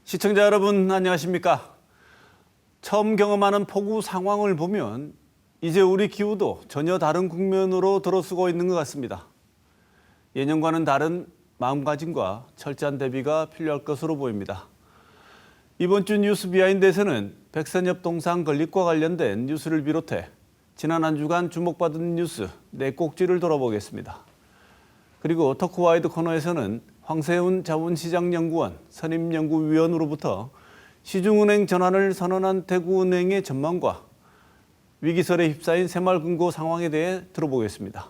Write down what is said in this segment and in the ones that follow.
시청자 여러분 안녕하십니까? 처음 경험하는 폭우 상황을 보면 이제 우리 기후도 전혀 다른 국면으로 들어서고 있는 것 같습니다. 예년과는 다른 마음가짐과 철저한 대비가 필요할 것으로 보입니다. 이번 주 뉴스 비하인드에서는 백선엽 동상 건립과 관련된 뉴스를 비롯해 지난 한 주간 주목받은 뉴스 4꼭지를 돌아보겠습니다. 그리고 터크와이드 코너에서는 황세훈 자본시장연구원 선임연구위원으로부터 시중은행 전환을 선언한 대구은행의 전망과 위기설에 휩싸인 새마을금고 상황에 대해 들어보겠습니다.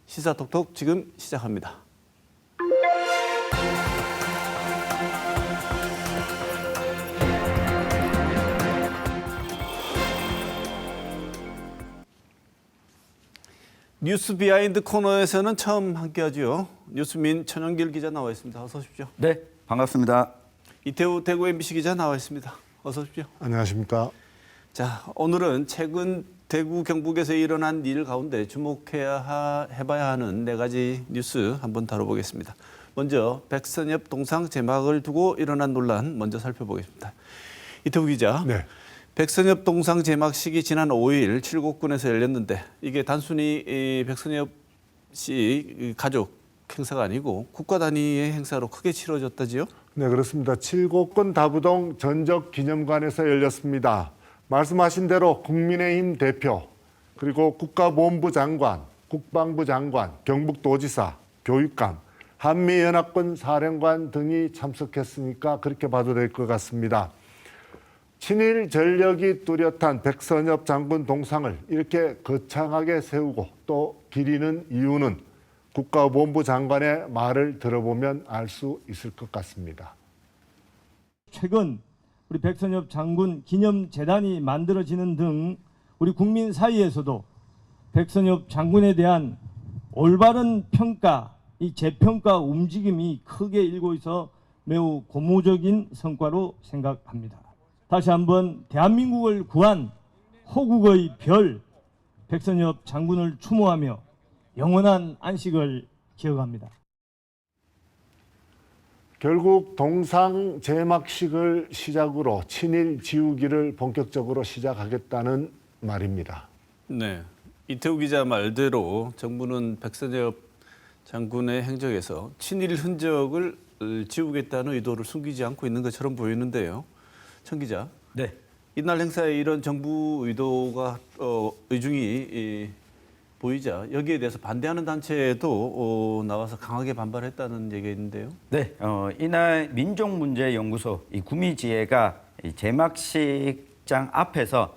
시사톡톡 지금 시작합니다. 뉴스 비하인드 코너에서는 처음 함께하죠. 뉴스민 천영길 기자 나와 있습니다. 어서 오십시오. 네, 반갑습니다. 이태우 대구 MBC 기자 나와 있습니다. 어서 오십시오. 안녕하십니까. 자, 오늘은 최근 대구 경북에서 일어난 일 가운데 해봐야 하는 4가지 뉴스 한번 다뤄보겠습니다. 먼저 백선엽 동상 제막을 두고 일어난 논란 먼저 살펴보겠습니다. 이태우 기자. 네. 백선엽 동상 제막식이 지난 5일 칠곡군에서 열렸는데 이게 단순히 백선엽 씨 가족 행사가 아니고 국가 단위의 행사로 크게 치러졌다지요? 네, 그렇습니다. 칠곡군 다부동 전적기념관에서 열렸습니다. 말씀하신 대로 국민의힘 대표, 그리고 국가보훈부 장관, 국방부 장관, 경북도지사, 교육감, 한미연합군 사령관 등이 참석했으니까 그렇게 봐도 될 것 같습니다. 친일 전력이 뚜렷한 백선엽 장군 동상을 이렇게 거창하게 세우고 또 기리는 이유는 국가보훈부 장관의 말을 들어보면 알 수 있을 것 같습니다. 최근 우리 백선엽 장군 기념재단이 만들어지는 등 우리 국민 사이에서도 백선엽 장군에 대한 올바른 평가, 이 재평가 움직임이 크게 일고 있어 매우 고무적인 성과로 생각합니다. 다시 한번 대한민국을 구한 호국의 별 백선엽 장군을 추모하며 영원한 안식을 기억합니다. 결국 동상 제막식을 시작으로 친일 지우기를 본격적으로 시작하겠다는 말입니다. 네, 이태우 기자 말대로 정부는 백선엽 장군의 행적에서 친일 흔적을 지우겠다는 의도를 숨기지 않고 있는 것처럼 보이는데요. 천 기자. 네. 이날 행사에 이런 정부 의도가 의중이 보이자 여기에 대해서 반대하는 단체도 나와서 강하게 반발했다는 얘기가 있는데요. 네, 이날 민족문제연구소 이 구미지회가 이 제막식장 앞에서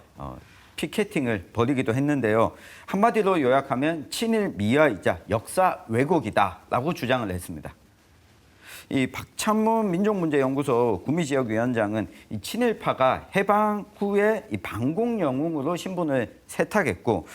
피켓팅을 벌이기도 했는데요. 한마디로 요약하면 친일 미화이자 역사 왜곡이다라고 주장을 했습니다. 이 박찬문 민족문제연구소 구미지역위원장은 이 친일파가 해방 후에 이 반공 영웅으로 신분을 세탁했고,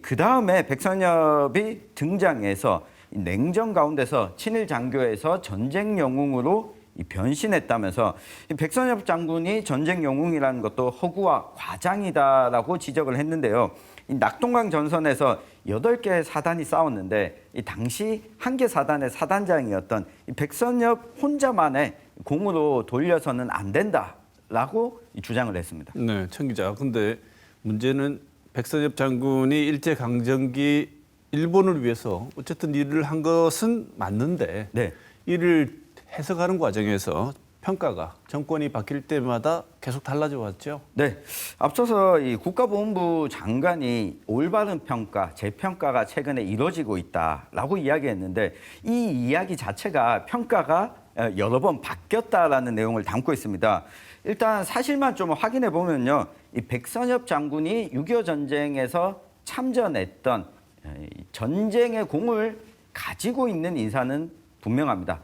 그 다음에 백선엽이 등장해서 이 냉전 가운데서 친일 장교에서 전쟁 영웅으로 이 변신했다면서 이 백선엽 장군이 전쟁 영웅이라는 것도 허구와 과장이다라고 지적을 했는데요. 이 낙동강 전선에서 8개 사단이 싸웠는데 이 당시 한 개 사단의 사단장이었던 이 백선엽 혼자만의 공으로 돌려서는 안 된다라고 주장을 했습니다. 네, 천 기자. 근데 문제는 백선엽 장군이 일제강점기 일본을 위해서 어쨌든 일을 한 것은 맞는데 네. 이를 해석하는 과정에서 평가가 정권이 바뀔 때마다 계속 달라져 왔죠. 네, 앞서서 이 국가보훈부 장관이 올바른 평가, 재평가가 최근에 이루어지고 있다라고 이야기했는데 이 이야기 자체가 평가가 여러 번 바뀌었다라는 내용을 담고 있습니다. 일단 사실만 좀 확인해 보면요, 이 백선엽 장군이 6.25 전쟁에서 참전했던 전쟁의 공을 가지고 있는 인사는 분명합니다.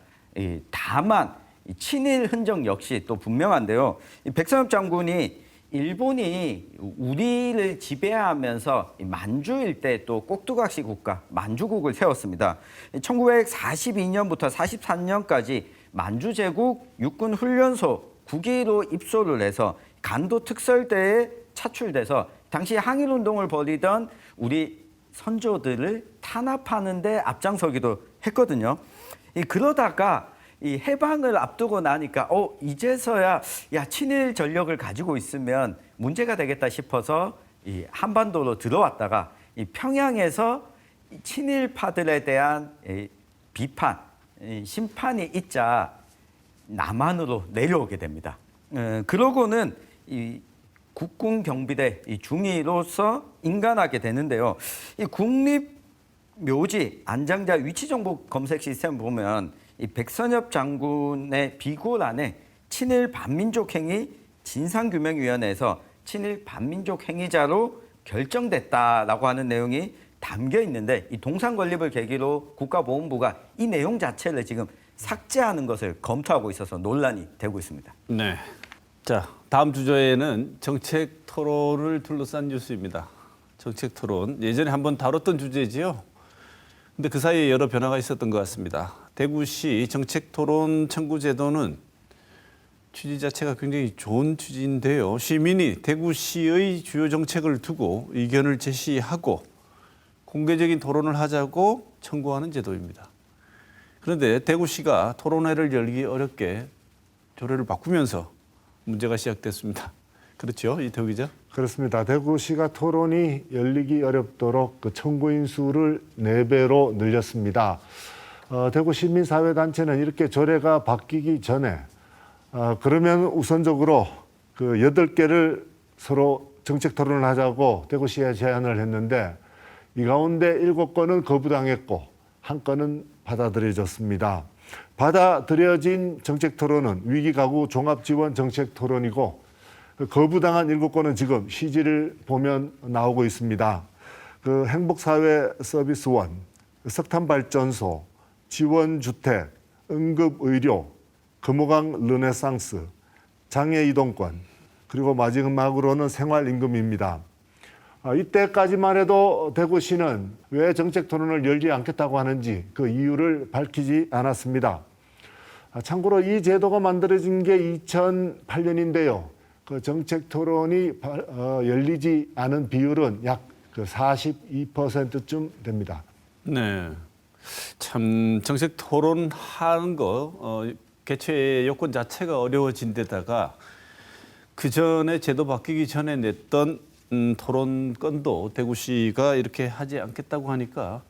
다만 친일 흔적 역시 또 분명한데요. 백선엽 장군이 일본이 우리를 지배하면서 만주 일대 또 꼭두각시 국가 만주국을 세웠습니다. 1942년부터 43년까지 만주 제국 육군 훈련소 9기로 입소를 해서 간도 특설대에 차출돼서 당시 항일운동을 벌이던 우리 선조들을 탄압하는 데 앞장서기도 했거든요. 그러다가 이 해방을 앞두고 나니까 이제서야 친일 전력을 가지고 있으면 문제가 되겠다 싶어서 이 한반도로 들어왔다가 이 평양에서 이 친일파들에 대한 이 비판, 이 심판이 있자 남한으로 내려오게 됩니다. 그러고는 이 국군 경비대 이 중위로서 인간하게 되는데요. 이 국립 묘지 안장자 위치 정보 검색 시스템 보면 이 백선엽 장군의 비고란에 친일 반민족 행위 진상규명위원회에서 친일 반민족 행위자로 결정됐다라고 하는 내용이 담겨 있는데 이 동상 건립을 계기로 국가보훈부가 이 내용 자체를 지금 삭제하는 것을 검토하고 있어서 논란이 되고 있습니다. 네. 자, 다음 주제에는 정책 토론을 둘러싼 뉴스입니다. 정책 토론 예전에 한번 다뤘던 주제지요. 근데 그 사이에 여러 변화가 있었던 것 같습니다. 대구시 정책 토론 청구 제도는 취지 자체가 굉장히 좋은 취지인데요. 시민이 대구시의 주요 정책을 두고 의견을 제시하고 공개적인 토론을 하자고 청구하는 제도입니다. 그런데 대구시가 토론회를 열기 어렵게 조례를 바꾸면서 문제가 시작됐습니다. 그렇죠, 이태우 기자? 그렇습니다. 대구시가 토론이 열리기 어렵도록 그 청구인 수를 4배로 늘렸습니다. 대구 시민사회단체는 이렇게 조례가 바뀌기 전에 그러면 우선적으로 그 8개를 서로 정책 토론을 하자고 대구시에 제안을 했는데 이 가운데 7건은 거부당했고 1건은 받아들여졌습니다. 받아들여진 정책 토론은 위기가구 종합지원 정책 토론이고 거부당한 7건은 지금 시지를 보면 나오고 있습니다. 그 행복사회 서비스원, 석탄발전소, 지원주택, 응급의료, 금호강 르네상스, 장애이동권, 그리고 마지막으로는 생활임금입니다. 이때까지만 해도 대구시는 왜 정책 토론을 열지 않겠다고 하는지 그 이유를 밝히지 않았습니다. 참고로 이 제도가 만들어진 게 2008년인데요. 그 정책 토론이 열리지 않은 비율은 약 42%쯤 됩니다. 네. 참 정책 토론하는 거 개최 요건 자체가 어려워진 데다가 그 전에 제도 바뀌기 전에 냈던 토론건도 대구시가 이렇게 하지 않겠다고 하니까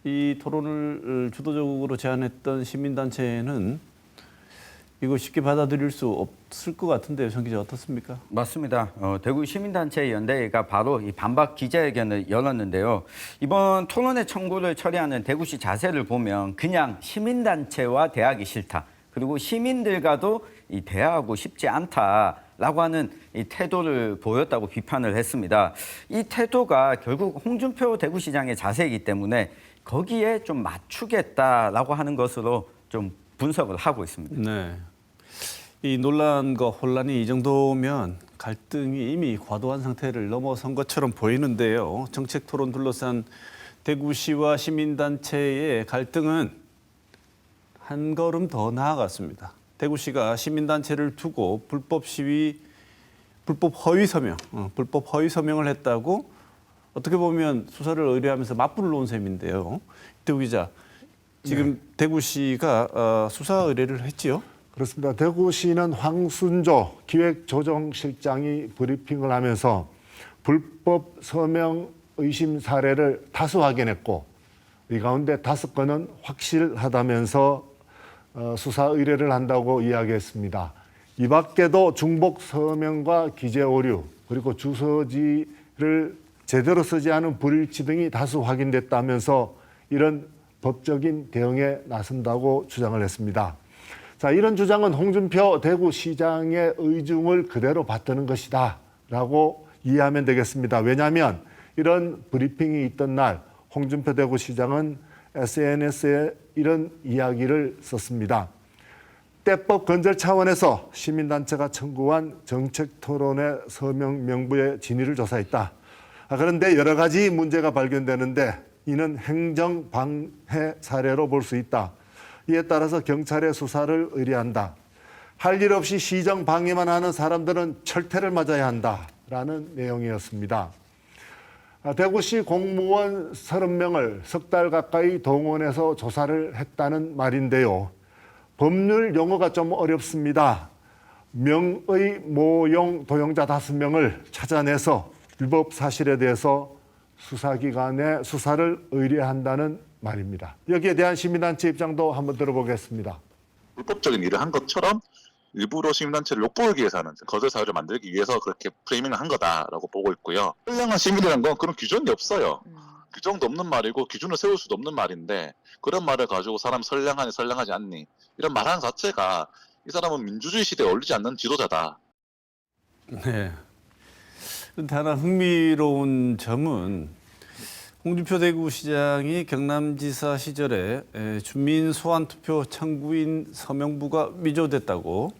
이 토론을 주도적으로 제안했던 시민단체는 이거 쉽게 받아들일 수 없을 것 같은데요, 정 기자 어떻습니까? 맞습니다. 대구 시민단체 연대회가 바로 이 반박 기자회견을 열었는데요. 이번 토론회 청구를 처리하는 대구시 자세를 보면 그냥 시민단체와 대하기 싫다. 그리고 시민들과도 이 대화하고 싶지 않다라고 하는 이 태도를 보였다고 비판을 했습니다. 이 태도가 결국 홍준표 대구시장의 자세이기 때문에 거기에 좀 맞추겠다라고 하는 것으로 좀 분석을 하고 있습니다. 네. 이 논란과 혼란이 이 정도면 갈등이 이미 과도한 상태를 넘어선 것처럼 보이는데요. 정책 토론 둘러싼 대구시와 시민단체의 갈등은 한 걸음 더 나아갔습니다. 대구시가 시민단체를 두고 불법 허위 서명을 했다고 어떻게 보면 수사를 의뢰하면서 맞불을 놓은 셈인데요. 이태우 기자, 지금 대구시가 수사 의뢰를 했지요? 그렇습니다. 대구시는 황순조 기획조정실장이 브리핑을 하면서 불법 서명 의심 사례를 다수 확인했고 이 가운데 5건은 확실하다면서 수사 의뢰를 한다고 이야기했습니다. 이 밖에도 중복 서명과 기재 오류 그리고 주소지를 제대로 쓰지 않은 불일치 등이 다수 확인됐다면서 이런 법적인 대응에 나선다고 주장을 했습니다. 자, 이런 주장은 홍준표 대구시장의 의중을 그대로 받드는 것이다 라고 이해하면 되겠습니다. 왜냐하면 이런 브리핑이 있던 날 홍준표 대구시장은 SNS에 이런 이야기를 썼습니다. 때법 건절 차원에서 시민단체가 청구한 정책토론회 서명 명부의 진위를 조사했다. 그런데 여러 가지 문제가 발견되는데 이는 행정 방해 사례로 볼 수 있다. 이에 따라서 경찰에 수사를 의뢰한다. 할 일 없이 시정 방해만 하는 사람들은 철퇴를 맞아야 한다라는 내용이었습니다. 대구시 공무원 30명을 석 달 가까이 동원해서 조사를 했다는 말인데요. 법률 용어가 좀 어렵습니다. 명의 모용 도용자 5명을 찾아내서 위법 사실에 대해서 수사기관의 수사를 의뢰한다는 말입니다. 여기에 대한 시민단체 입장도 한번 들어보겠습니다. 불법적인 일을 한 것처럼 일부러 시민단체를 욕보이기 위해서 하는 거절 사회를 만들기 위해서 그렇게 프레이밍을 한 거다라고 보고 있고요. 선량한 시민이라는 건 그런 규정이 없어요. 규정도 없는 말이고 기준을 세울 수도 없는 말인데 그런 말을 가지고 사람이 선량하니 선량하지 않니 이런 말하는 자체가 이 사람은 민주주의 시대에 어울리지 않는 지도자다. 네. 그런데 하나 흥미로운 점은 홍준표 대구시장이 경남지사 시절에 주민 소환 투표 청구인 서명부가 위조됐다고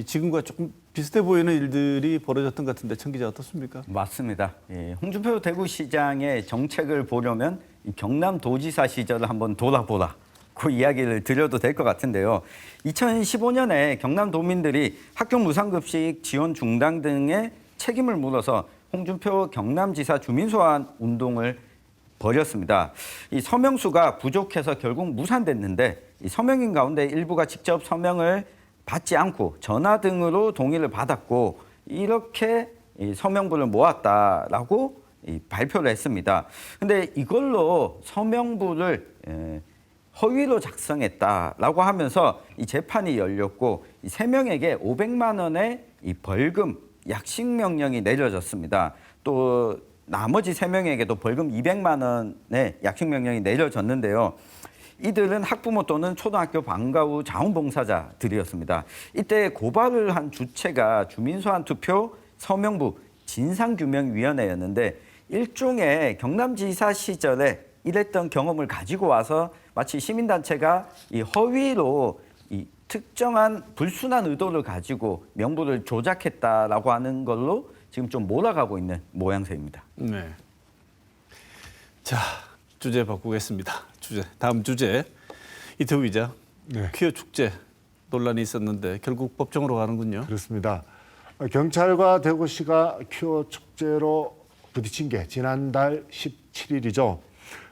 지금과 조금 비슷해 보이는 일들이 벌어졌던 것 같은데 청 기자 어떻습니까? 맞습니다. 홍준표 대구시장의 정책을 보려면 이 경남도지사 시절을 한번 돌아보라. 그 이야기를 드려도 될 것 같은데요. 2015년에 경남도민들이 학교 무상급식 지원 중단 등의 책임을 물어서 홍준표 경남지사 주민소환 운동을 벌였습니다. 이 서명수가 부족해서 결국 무산됐는데 이 서명인 가운데 일부가 직접 서명을 받지 않고 전화 등으로 동의를 받았고 이렇게 이 서명부를 모았다라고 발표를 했습니다. 근데 이걸로 서명부를 허위로 작성했다라고 하면서 이 재판이 열렸고 이 3명에게 500만 원의 이 벌금 약식 명령이 내려졌습니다. 또 나머지 3명에게도 벌금 200만 원의 약식 명령이 내려졌는데요. 이들은 학부모 또는 초등학교 방과 후 자원봉사자들이었습니다. 이때 고발을 한 주체가 주민소환 투표 서명부 진상규명위원회였는데 일종의 경남지사 시절에 이랬던 경험을 가지고 와서 마치 시민단체가 이 허위로 이 특정한 불순한 의도를 가지고 명부를 조작했다라고 하는 걸로 지금 좀 몰아가고 있는 모양새입니다. 네. 자, 주제 바꾸겠습니다. 다음 주제. 이태우 기자. 네. 퀴어 축제 논란이 있었는데 결국 법정으로 가는군요. 그렇습니다. 경찰과 대구시가 퀴어 축제로 부딪힌 게 지난달 17일이죠.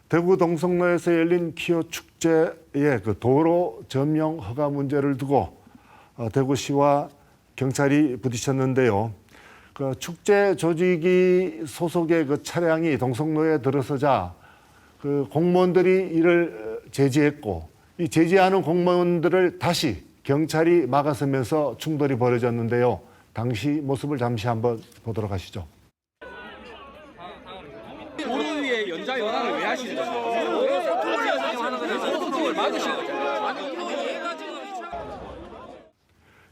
대구 동성로에서 열린 퀴어 축제의 그 도로 점령 허가 문제를 두고 대구시와 경찰이 부딪혔는데요. 그 축제 조직이 소속의 그 차량이 동성로에 들어서자 그 공무원들이 이를 제지했고 이 제지하는 공무원들을 다시 경찰이 막아서면서 충돌이 벌어졌는데요. 당시 모습을 잠시 한번 보도록 하시죠. 도로 위에 연자 연화를 왜 하시는 거예요? 소통을 막으신 거죠.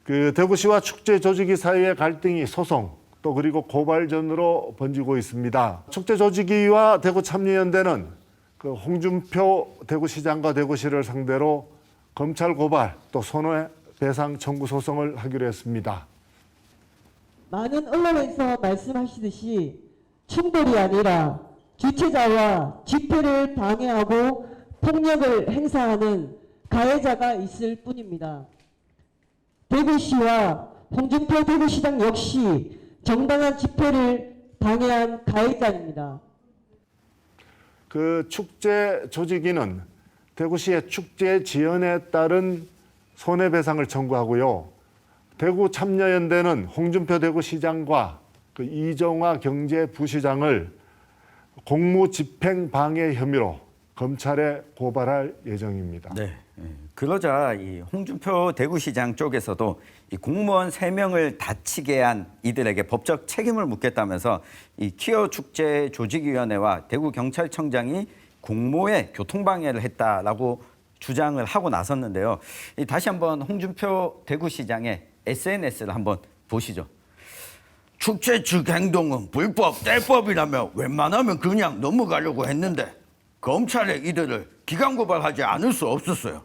그 대구시와 축제 조직위 사이의 갈등이 소송 또 그리고 고발전으로 번지고 있습니다. 축제 조직위와 대구 참여연대는 그 홍준표 대구시장과 대구시를 상대로 검찰 고발 또 손해배상 청구 소송을 하기로 했습니다. 많은 언론에서 말씀하시듯이 충돌이 아니라 주최자와 집회를 방해하고 폭력을 행사하는 가해자가 있을 뿐입니다. 대구시와 홍준표 대구시장 역시 정당한 집회를 방해한 가해자입니다. 그 축제 조직위는 대구시의 축제 지연에 따른 손해배상을 청구하고요. 대구 참여연대는 홍준표 대구시장과 그 이정화 경제부시장을 공무집행 방해 혐의로 검찰에 고발할 예정입니다. 네. 그러자 이 홍준표 대구시장 쪽에서도 이 공무원 3명을 다치게 한 이들에게 법적 책임을 묻겠다면서 이 퀴어 축제 조직위원회와 대구경찰청장이 공모에 교통방해를 했다라고 주장을 하고 나섰는데요. 다시 한번 홍준표 대구시장의 SNS를 한번 보시죠. 축제 측 행동은 불법, 떼법이라며 웬만하면 그냥 넘어가려고 했는데 검찰에 이들을 기강고발하지 않을 수 없었어요.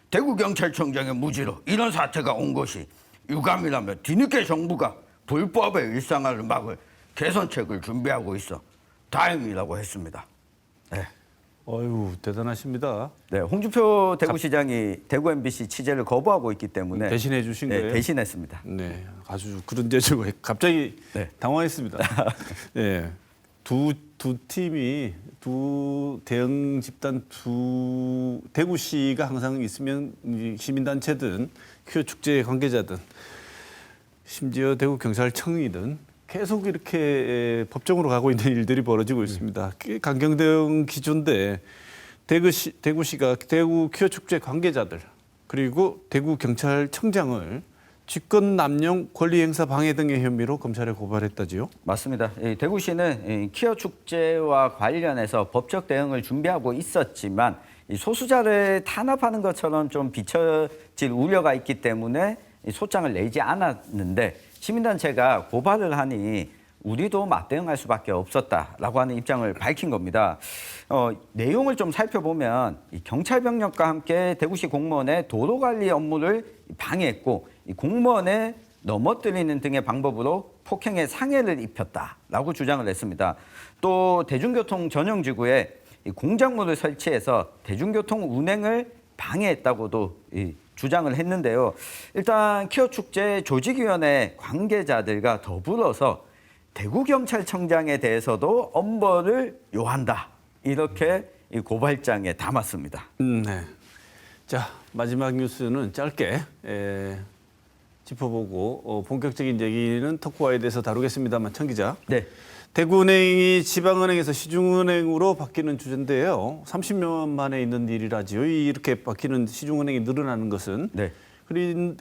대구경찰청장의 무지로 이런 사태가 온 것이 유감이라며 뒤늦게 정부가 불법의 일상화를 막을 개선책을 준비하고 있어 다행이라고 했습니다. 네. 어휴, 대단하십니다. 네, 홍준표 대구시장이 대구 MBC 취재를 거부하고 있기 때문에 대신해 주신 거예요? 대신했습니다. 네, 아주 그런 제주가 갑자기 네. 당황했습니다. 네. 두 팀이 두 대응 집단 대구시가 항상 있으면 이 시민단체든 퀴어 축제 관계자든 심지어 대구 경찰청이든 계속 이렇게 법정으로 가고 있는 일들이 벌어지고 있습니다. 강경 대응 기조인데 대구시가 대구 퀴어 축제 관계자들 그리고 대구 경찰청장을 직권 남용 권리 행사 방해 등의 혐의로 검찰에 고발했다지요. 맞습니다. 대구시는 퀴어 축제와 관련해서 법적 대응을 준비하고 있었지만 소수자를 탄압하는 것처럼 좀 비춰질 우려가 있기 때문에 소장을 내지 않았는데 시민단체가 고발을 하니 우리도 맞대응할 수밖에 없었다라고 하는 입장을 밝힌 겁니다. 내용을 좀 살펴보면 경찰병력과 함께 대구시 공무원의 도로관리 업무를 방해했고 이 공무원을 넘어뜨리는 등의 방법으로 폭행의 상해를 입혔다라고 주장을 했습니다. 또 대중교통 전용지구에 공작물을 설치해서 대중교통 운행을 방해했다고도 주장을 했는데요. 일단 퀴어 축제 조직위원회 관계자들과 더불어서 대구경찰청장에 대해서도 엄벌을 요한다. 이렇게 이 고발장에 담았습니다. 네. 자, 마지막 뉴스는 짧게 짚어보고 본격적인 얘기는 토크와에 대해서 다루겠습니다만 천 기자. 네. 대구은행이 지방은행에서 시중은행으로 바뀌는 주제인데요. 30년 만에 있는 일이라지요. 이렇게 바뀌는 시중은행이 늘어나는 것은. 네.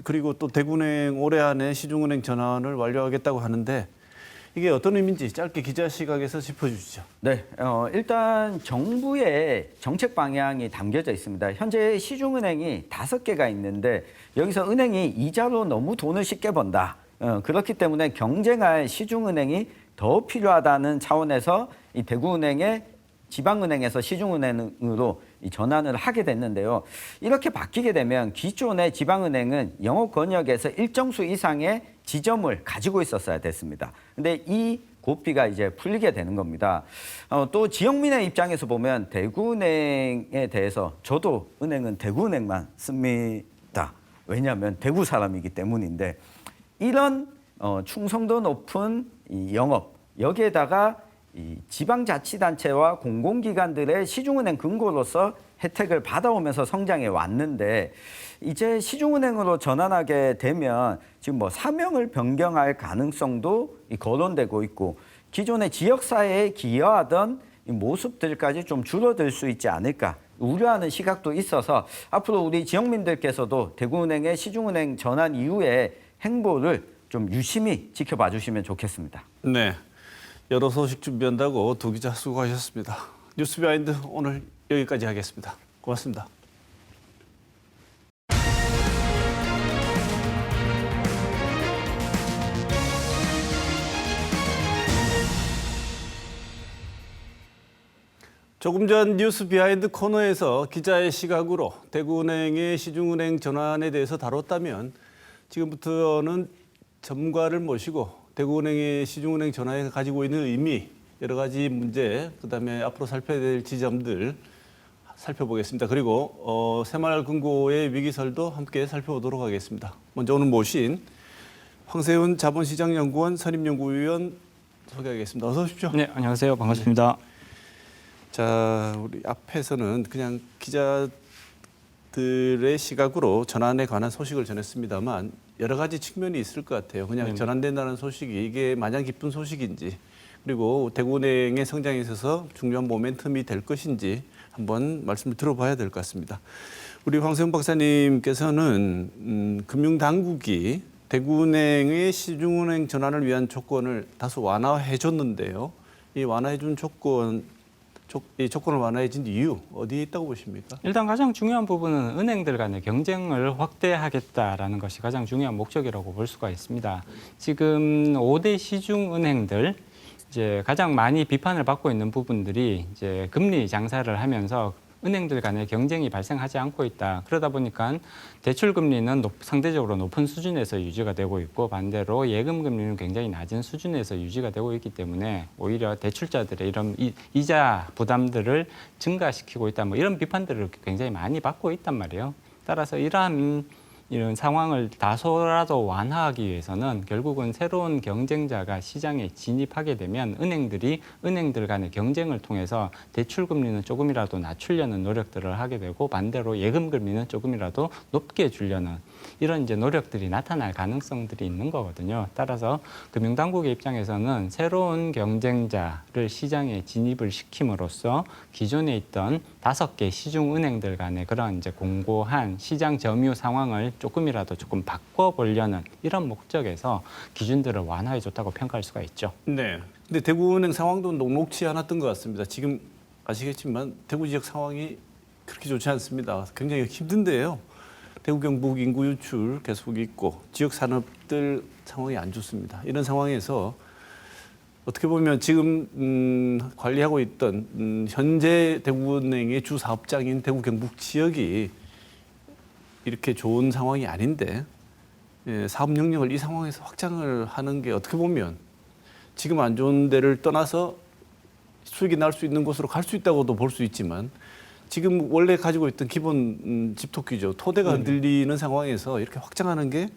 그리고 또 대구은행 올해 안에 시중은행 전환을 완료하겠다고 하는데 이게 어떤 의미인지 짧게 기자 시각에서 짚어주시죠. 네, 일단 정부의 정책 방향이 담겨져 있습니다. 현재 시중은행이 5개가 있는데 여기서 은행이 이자로 너무 돈을 쉽게 번다. 그렇기 때문에 경쟁할 시중은행이 더 필요하다는 차원에서 이 대구은행의 지방은행에서 시중은행으로 이 전환을 하게 됐는데요. 이렇게 바뀌게 되면 기존의 지방은행은 영업 권역에서 일정 수 이상의 지점을 가지고 있었어야 됐습니다. 근데 이 고삐가 이제 풀리게 되는 겁니다. 또 지역민의 입장에서 보면 대구은행에 대해서 저도 은행은 대구은행만 씁니다. 왜냐하면 대구 사람이기 때문인데 이런 충성도 높은 이 영업 여기에다가 이 지방자치단체와 공공기관들의 시중은행 근거로서 혜택을 받아오면서 성장해 왔는데 이제 시중은행으로 전환하게 되면 지금 뭐 사명을 변경할 가능성도 거론되고 있고 기존의 지역사회에 기여하던 이 모습들까지 좀 줄어들 수 있지 않을까 우려하는 시각도 있어서 앞으로 우리 지역민들께서도 대구은행의 시중은행 전환 이후의 행보를 좀 유심히 지켜봐 주시면 좋겠습니다. 네. 여러 소식 준비한다고 두 기자 수고하셨습니다. 뉴스 비하인드 오늘 여기까지 하겠습니다. 고맙습니다. 조금 전 뉴스 비하인드 코너에서 기자의 시각으로 대구은행의 시중은행 전환에 대해서 다뤘다면 지금부터는 전문가를 모시고 대구은행의 시중은행 전환에 가지고 있는 의미, 여러 가지 문제, 그다음에 앞으로 살펴야 될 지점들 살펴보겠습니다. 그리고 새마을금고의 위기설도 함께 살펴보도록 하겠습니다. 먼저 오늘 모신 황세훈 자본시장연구원 선임연구위원 소개하겠습니다. 어서 오십시오. 네, 안녕하세요. 반갑습니다. 자, 우리 앞에서는 그냥 기자들의 시각으로 전환에 관한 소식을 전했습니다만 여러 가지 측면이 있을 것 같아요. 그냥 전환된다는 소식이 이게 마냥 기쁜 소식인지 그리고 대구은행의 성장에 있어서 중요한 모멘텀이 될 것인지 한번 말씀을 들어봐야 될 것 같습니다. 우리 황세훈 박사님께서는 금융당국이 대구은행의 시중은행 전환을 위한 조건을 다소 완화해 줬는데요. 이 완화해 준 이 조건을 완화해진 이유 어디에 있다고 보십니까? 일단 가장 중요한 부분은 은행들 간의 경쟁을 확대하겠다라는 것이 가장 중요한 목적이라고 볼 수가 있습니다. 지금 5대 시중은행들 이제 가장 많이 비판을 받고 있는 부분들이 이제 금리 장사를 하면서 은행들 간의 경쟁이 발생하지 않고 있다. 그러다 보니까 대출 금리는 상대적으로 높은 수준에서 유지가 되고 있고 반대로 예금 금리는 굉장히 낮은 수준에서 유지가 되고 있기 때문에 오히려 대출자들의 이런 이자 부담들을 증가시키고 있다. 뭐 이런 비판들을 굉장히 많이 받고 있단 말이에요. 따라서 이러한 이런 상황을 다소라도 완화하기 위해서는 결국은 새로운 경쟁자가 시장에 진입하게 되면 은행들이 은행들 간의 경쟁을 통해서 대출 금리는 조금이라도 낮추려는 노력들을 하게 되고 반대로 예금 금리는 조금이라도 높게 주려는 이런 이제 노력들이 나타날 가능성들이 있는 거거든요. 따라서 금융당국의 입장에서는 새로운 경쟁자를 시장에 진입을 시킴으로써 기존에 있던 5개 시중은행들 간의 그런 이제 공고한 시장 점유 상황을 조금이라도 조금 바꿔보려는 이런 목적에서 기준들을 완화해 줬다고 평가할 수가 있죠. 네. 근데 대구은행 상황도 녹록치 않았던 것 같습니다. 지금 아시겠지만 대구 지역 상황이 그렇게 좋지 않습니다. 굉장히 힘든데요. 대구 경북 인구 유출 계속 있고 지역 산업들 상황이 안 좋습니다. 이런 상황에서 어떻게 보면 지금 관리하고 있던 현재 대구은행의 주 사업장인 대구 경북 지역이 이렇게 좋은 상황이 아닌데 사업 영역을 이 상황에서 확장을 하는 게 어떻게 보면 지금 안 좋은 데를 떠나서 수익이 날 수 있는 곳으로 갈 수 있다고도 볼 수 있지만 지금 원래 가지고 있던 기본 집토끼죠. 토대가 흔들리는 상황에서 이렇게 확장하는 게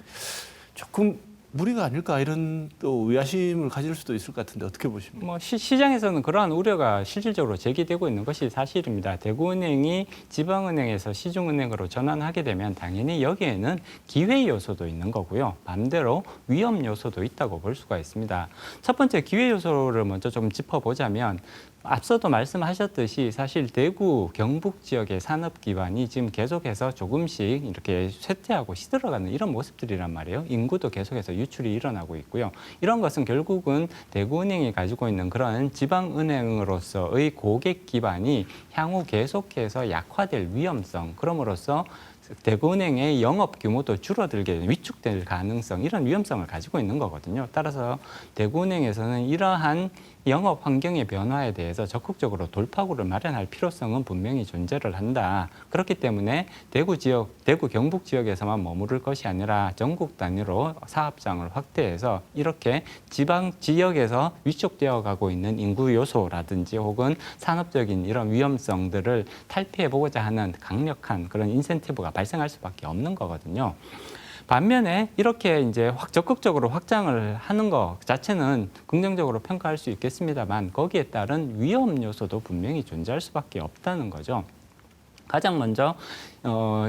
조금 무리가 아닐까 이런 또 의아심을 가질 수도 있을 것 같은데 어떻게 보십니까? 뭐 시장에서는 그러한 우려가 실질적으로 제기되고 있는 것이 사실입니다. 대구은행이 지방은행에서 시중은행으로 전환하게 되면 당연히 여기에는 기회 요소도 있는 거고요. 반대로 위험 요소도 있다고 볼 수가 있습니다. 첫 번째 기회 요소를 먼저 좀 짚어보자면 앞서도 말씀하셨듯이 사실 대구, 경북 지역의 산업 기반이 지금 계속해서 조금씩 이렇게 쇠퇴하고 시들어가는 이런 모습들이란 말이에요. 인구도 계속해서 유출이 일어나고 있고요. 이런 것은 결국은 대구은행이 가지고 있는 그런 지방은행으로서의 고객 기반이 향후 계속해서 약화될 위험성, 그럼으로써 대구은행의 영업 규모도 줄어들게 위축될 가능성, 이런 위험성을 가지고 있는 거거든요. 따라서 대구은행에서는 이러한 영업 환경의 변화에 대해서 적극적으로 돌파구를 마련할 필요성은 분명히 존재를 한다. 그렇기 때문에 대구 지역, 대구 경북 지역에서만 머무를 것이 아니라 전국 단위로 사업장을 확대해서 이렇게 지방 지역에서 위축되어 가고 있는 인구 요소라든지 혹은 산업적인 이런 위험성들을 탈피해보고자 하는 강력한 그런 인센티브가 발생할 수밖에 없는 거거든요. 반면에 이렇게 이제 적극적으로 확장을 하는 것 자체는 긍정적으로 평가할 수 있겠습니다만 거기에 따른 위험 요소도 분명히 존재할 수밖에 없다는 거죠. 가장 먼저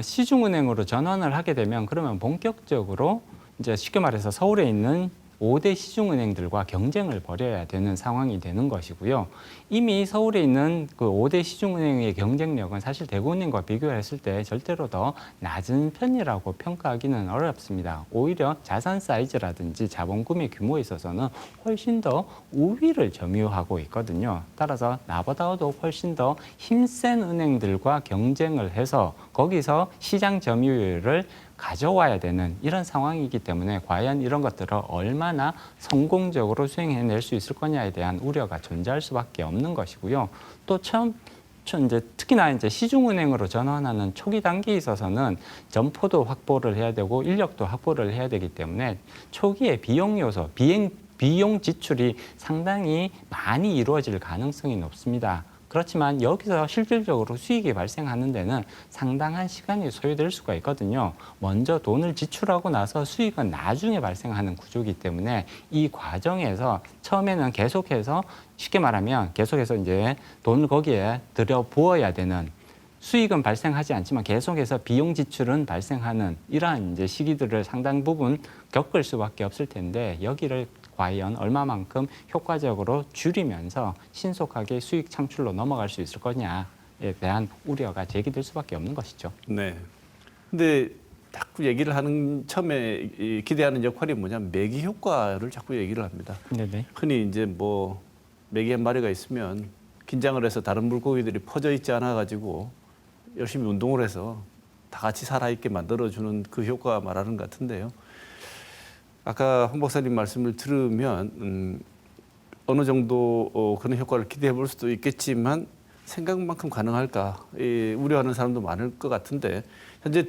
시중은행으로 전환을 하게 되면 그러면 본격적으로 이제 쉽게 말해서 서울에 있는 5대 시중은행들과 경쟁을 벌여야 되는 상황이 되는 것이고요. 이미 서울에 있는 그 5대 시중은행의 경쟁력은 사실 대구은행과 비교했을 때 절대로 더 낮은 편이라고 평가하기는 어렵습니다. 오히려 자산 사이즈라든지 자본 구매 규모에 있어서는 훨씬 더 우위를 점유하고 있거든요. 따라서 나보다도 훨씬 더 힘센 은행들과 경쟁을 해서 거기서 시장 점유율을 가져와야 되는 이런 상황이기 때문에 과연 이런 것들을 얼마나 성공적으로 수행해낼 수 있을 거냐에 대한 우려가 존재할 수밖에 없는 것이고요. 또 이제 특히나 이제 시중은행으로 전환하는 초기 단계에 있어서는 점포도 확보를 해야 되고 인력도 확보를 해야 되기 때문에 초기에 비용 요소, 비용 지출이 상당히 많이 이루어질 가능성이 높습니다. 그렇지만 여기서 실질적으로 수익이 발생하는 데는 상당한 시간이 소요될 수가 있거든요. 먼저 돈을 지출하고 나서 수익은 나중에 발생하는 구조이기 때문에 이 과정에서 처음에는 계속해서 쉽게 말하면 계속해서 이제 돈을 거기에 들여 부어야 되는 수익은 발생하지 않지만 계속해서 비용 지출은 발생하는 이러한 이제 시기들을 상당 부분 겪을 수밖에 없을 텐데 여기를 과연 얼마만큼 효과적으로 줄이면서 신속하게 수익 창출로 넘어갈 수 있을 거냐에 대한 우려가 제기될 수밖에 없는 것이죠. 네. 근데 자꾸 얘기를 하는 처음에 기대하는 역할이 뭐냐면 매기 효과를 자꾸 얘기를 합니다. 네네. 흔히 이제 뭐 매기 한 마리가 있으면 긴장을 해서 다른 물고기들이 퍼져 있지 않아 가지고 열심히 운동을 해서 다 같이 살아있게 만들어주는 그 효과 말하는 것 같은데요. 아까 홍 박사님 말씀을 들으면 어느 정도 그런 효과를 기대해 볼 수도 있겠지만 생각만큼 가능할까 우려하는 사람도 많을 것 같은데 현재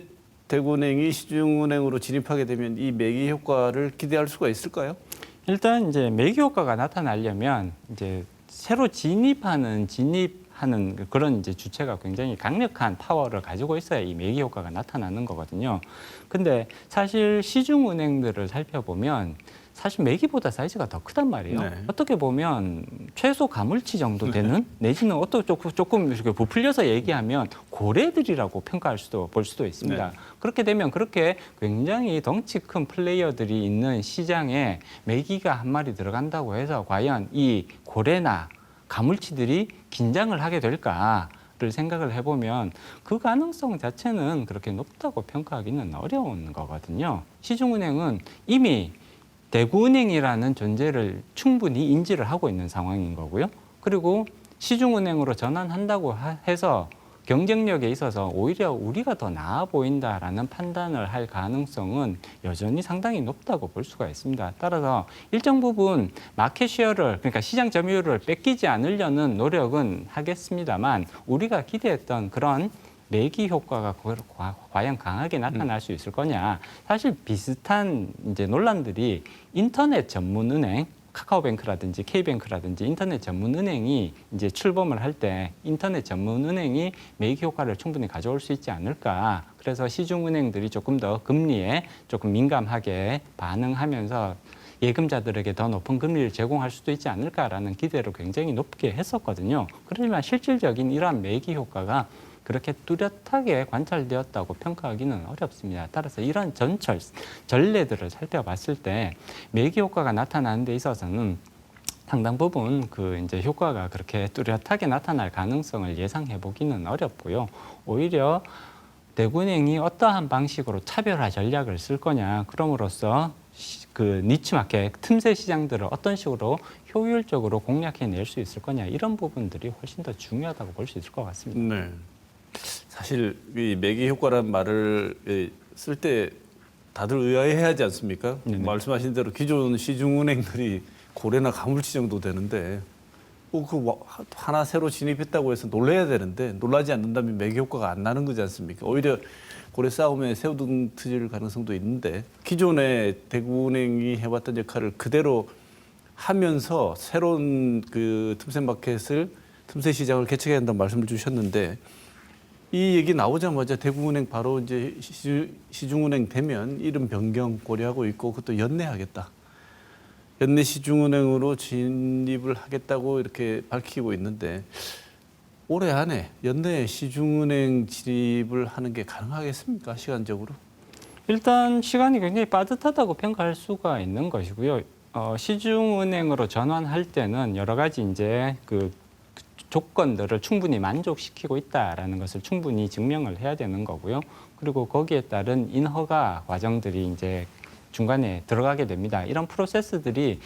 대구은행이 시중은행으로 진입하게 되면 이 매기 효과를 기대할 수가 있을까요? 일단 이제 매기 효과가 나타나려면 이제 새로 진입하는 하는 그런 이제 주체가 굉장히 강력한 파워를 가지고 있어야 이 매기 효과가 나타나는 거거든요. 근데 사실 시중은행들을 살펴보면 사실 매기보다 사이즈가 더 크단 말이에요. 네. 어떻게 보면 최소 가물치 정도 되는 내지는 조금 이렇게 부풀려서 얘기하면 고래들이라고 평가할 수도 볼 수도 있습니다. 네. 그렇게 되면 그렇게 굉장히 덩치 큰 플레이어들이 있는 시장에 매기가 한 마리 들어간다고 해서 과연 이 고래나 가물치들이 긴장을 하게 될까를 생각을 해보면 그 가능성 자체는 그렇게 높다고 평가하기는 어려운 거거든요. 시중은행은 이미 대구은행이라는 존재를 충분히 인지를 하고 있는 상황인 거고요. 그리고 시중은행으로 전환한다고 해서 경쟁력에 있어서 오히려 우리가 더 나아 보인다라는 판단을 할 가능성은 여전히 상당히 높다고 볼 수가 있습니다. 따라서 일정 부분 마켓 쉐어를, 그러니까 시장 점유율을 뺏기지 않으려는 노력은 하겠습니다만 우리가 기대했던 그런 매기 효과가 과연 강하게 나타날 수 있을 거냐. 사실 비슷한 이제 논란들이 인터넷 전문 은행, 카카오뱅크라든지 K뱅크라든지 인터넷 전문 은행이 이제 출범을 할 때 인터넷 전문 은행이 매기 효과를 충분히 가져올 수 있지 않을까. 그래서 시중은행들이 조금 더 금리에 조금 민감하게 반응하면서 예금자들에게 더 높은 금리를 제공할 수도 있지 않을까라는 기대를 굉장히 높게 했었거든요. 그렇지만 실질적인 이러한 매기 효과가 그렇게 뚜렷하게 관찰되었다고 평가하기는 어렵습니다. 따라서 이런 전례들을 살펴봤을 때 매기 효과가 나타나는 데 있어서는 상당 부분 그 이제 효과가 그렇게 뚜렷하게 나타날 가능성을 예상해 보기는 어렵고요. 오히려 대구은행이 어떠한 방식으로 차별화 전략을 쓸 거냐, 그럼으로써 그 니치 마켓, 틈새 시장들을 어떤 식으로 효율적으로 공략해낼 수 있을 거냐, 이런 부분들이 훨씬 더 중요하다고 볼 수 있을 것 같습니다. 네. 사실 이 매기 효과라는 말을 쓸 때 다들 의아해하지 않습니까? 네네. 말씀하신 대로 기존 시중은행들이 고래나 가물치 정도 되는데 하나 새로 진입했다고 해서 놀라야 되는데 놀라지 않는다면 매기 효과가 안 나는 거지 않습니까? 오히려 고래 싸움에 새우등 트질 가능성도 있는데 기존의 대구은행이 해왔던 역할을 그대로 하면서 새로운 그 틈새 시장을 개척해야 한다는 말씀을 주셨는데 이 얘기 나오자마자 대구은행 바로 이제 시중은행 되면 이름 변경 고려하고 있고 그것도 연내하겠다. 연내 시중은행으로 진입을 하겠다고 이렇게 밝히고 있는데 올해 안에 연내 시중은행 진입을 하는 게 가능하겠습니까? 시간적으로? 일단 시간이 굉장히 빠듯하다고 평가할 수가 있는 것이고요. 시중은행으로 전환할 때는 여러 가지 이제 그 조건들을 충분히 만족시키고 있다라는 것을 충분히 증명을 해야 되는 거고요. 그리고 거기에 따른 인허가 과정들이 이제 중간에 들어가게 됩니다. 이런 프로세스들이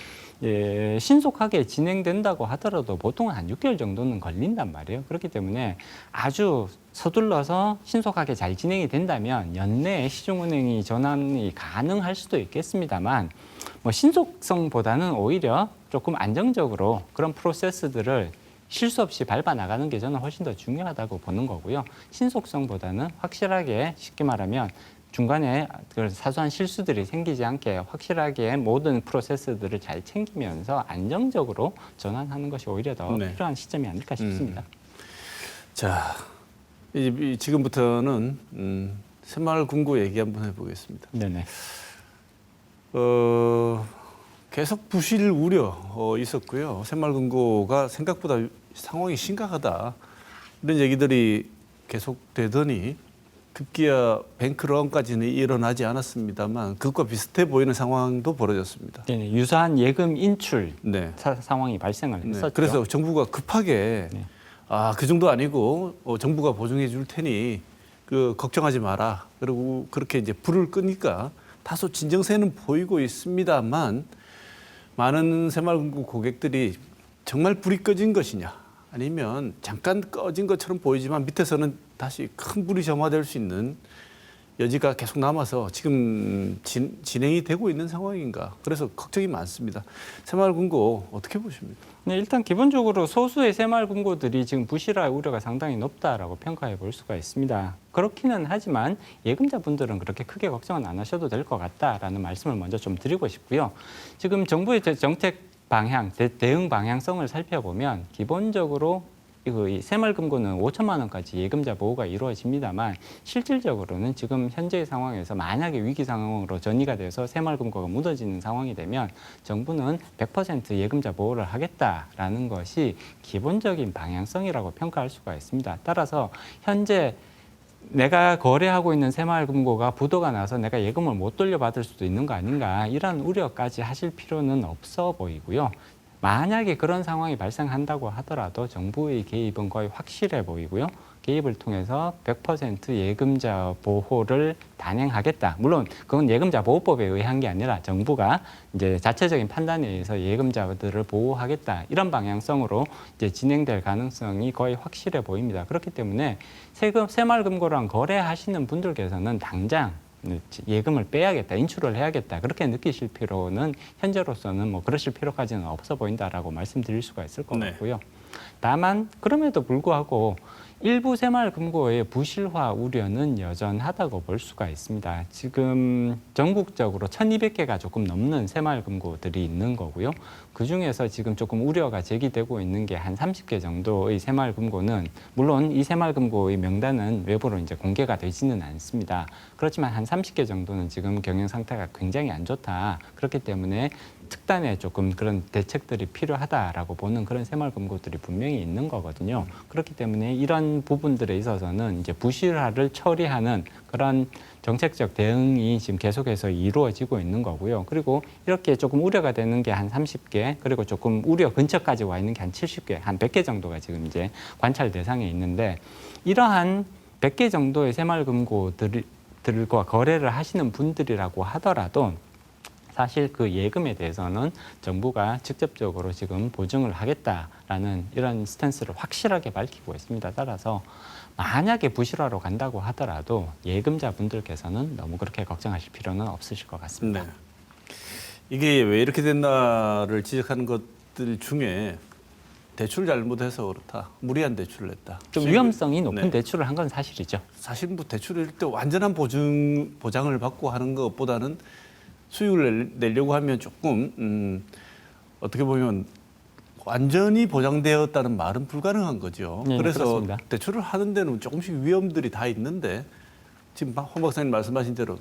신속하게 진행된다고 하더라도 보통 한 6개월 정도는 걸린단 말이에요. 그렇기 때문에 아주 서둘러서 신속하게 잘 진행이 된다면 연내에 시중은행이 전환이 가능할 수도 있겠습니다만 신속성보다는 오히려 조금 안정적으로 그런 프로세스들을 실수 없이 밟아 나가는 게 저는 훨씬 더 중요하다고 보는 거고요. 신속성보다는 확실하게 쉽게 말하면 중간에 사소한 실수들이 생기지 않게 확실하게 모든 프로세스들을 잘 챙기면서 안정적으로 전환하는 것이 오히려 더 필요한 시점이 아닐까 싶습니다. 자, 지금부터는 새마을금고 얘기 한번 해보겠습니다. 네네. 계속 부실 우려 있었고요. 새마을금고가 생각보다 상황이 심각하다. 이런 얘기들이 계속되더니 급기야 뱅크런까지는 일어나지 않았습니다만 그것과 비슷해 보이는 상황도 벌어졌습니다. 네, 유사한 예금 인출 네. 상황이 발생을 했었죠. 그래서 정부가 급하게 네. 그 정도 아니고 정부가 보증해 줄 테니 걱정하지 마라. 그리고 그렇게 이제 불을 끄니까 다소 진정세는 보이고 있습니다만 많은 새마을금고 고객들이 정말 불이 꺼진 것이냐 아니면 잠깐 꺼진 것처럼 보이지만 밑에서는 다시 큰 불이 점화될 수 있는 여지가 계속 남아서 지금 진행이 되고 있는 상황인가. 그래서 걱정이 많습니다. 새마을금고 어떻게 보십니까? 네, 일단 기본적으로 소수의 새마을금고들이 지금 부실할 우려가 상당히 높다라고 평가해 볼 수가 있습니다. 그렇기는 하지만 예금자분들은 그렇게 크게 걱정은 안 하셔도 될 것 같다라는 말씀을 먼저 좀 드리고 싶고요. 지금 정부의 정책 방향, 대응 방향성을 살펴보면 기본적으로 이 새마을금고는 5천만 원까지 예금자 보호가 이루어집니다만 실질적으로는 지금 현재의 상황에서 만약에 위기 상황으로 전이가 돼서 새마을금고가 무너지는 상황이 되면 정부는 100% 예금자 보호를 하겠다라는 것이 기본적인 방향성이라고 평가할 수가 있습니다. 따라서 현재 내가 거래하고 있는 새마을금고가 부도가 나서 내가 예금을 못 돌려받을 수도 있는 거 아닌가 이런 우려까지 하실 필요는 없어 보이고요. 만약에 그런 상황이 발생한다고 하더라도 정부의 개입은 거의 확실해 보이고요. 개입을 통해서 100% 예금자 보호를 단행하겠다. 물론 그건 예금자 보호법에 의한 게 아니라 정부가 이제 자체적인 판단에 의해서 예금자들을 보호하겠다. 이런 방향성으로 이제 진행될 가능성이 거의 확실해 보입니다. 그렇기 때문에 새마을금고랑 거래하시는 분들께서는 당장 예금을 빼야겠다, 인출을 해야겠다 그렇게 느끼실 필요는 현재로서는 뭐 그러실 필요까지는 없어 보인다라고 말씀드릴 수가 있을 것 같고요. 다만 그럼에도 불구하고 일부 새마을금고의 부실화 우려는 여전하다고 볼 수가 있습니다. 지금 전국적으로 1,200개가 조금 넘는 새마을금고들이 있는 거고요. 그중에서 지금 조금 우려가 제기되고 있는 게 한 30개 정도의 새마을금고는 물론 이 새마을금고의 명단은 외부로 이제 공개가 되지는 않습니다. 그렇지만 한 30개 정도는 지금 경영 상태가 굉장히 안 좋다. 그렇기 때문에 특단의 조금 그런 대책들이 필요하다라고 보는 그런 새마을금고들이 분명히 있는 거거든요. 그렇기 때문에 이런 부분들에 있어서는 이제 부실화를 처리하는 그런 정책적 대응이 지금 계속해서 이루어지고 있는 거고요. 그리고 이렇게 조금 우려가 되는 게 한 30개, 그리고 조금 우려 근처까지 와 있는 게 한 70개, 한 100개 정도가 지금 이제 관찰 대상에 있는데 이러한 100개 정도의 새마을금고들과 거래를 하시는 분들이라고 하더라도 사실 그 예금에 대해서는 정부가 직접적으로 지금 보증을 하겠다라는 이런 스탠스를 확실하게 밝히고 있습니다. 따라서 만약에 부실화로 간다고 하더라도 예금자분들께서는 너무 그렇게 걱정하실 필요는 없으실 것 같습니다. 네. 이게 왜 이렇게 됐나를 지적하는 것들 중에 대출 잘못해서 그렇다. 무리한 대출을 했다. 좀 위험성이 높은 네. 대출을 한 건 사실이죠. 사실 뭐 대출을 때 완전한 보장을 받고 하는 것보다는 수익을 내려고 하면 조금 어떻게 보면 완전히 보장되었다는 말은 불가능한 거죠. 네, 그래서 그렇습니다. 대출을 하는 데는 조금씩 위험들이 다 있는데 지금 황 박사님 말씀하신 대로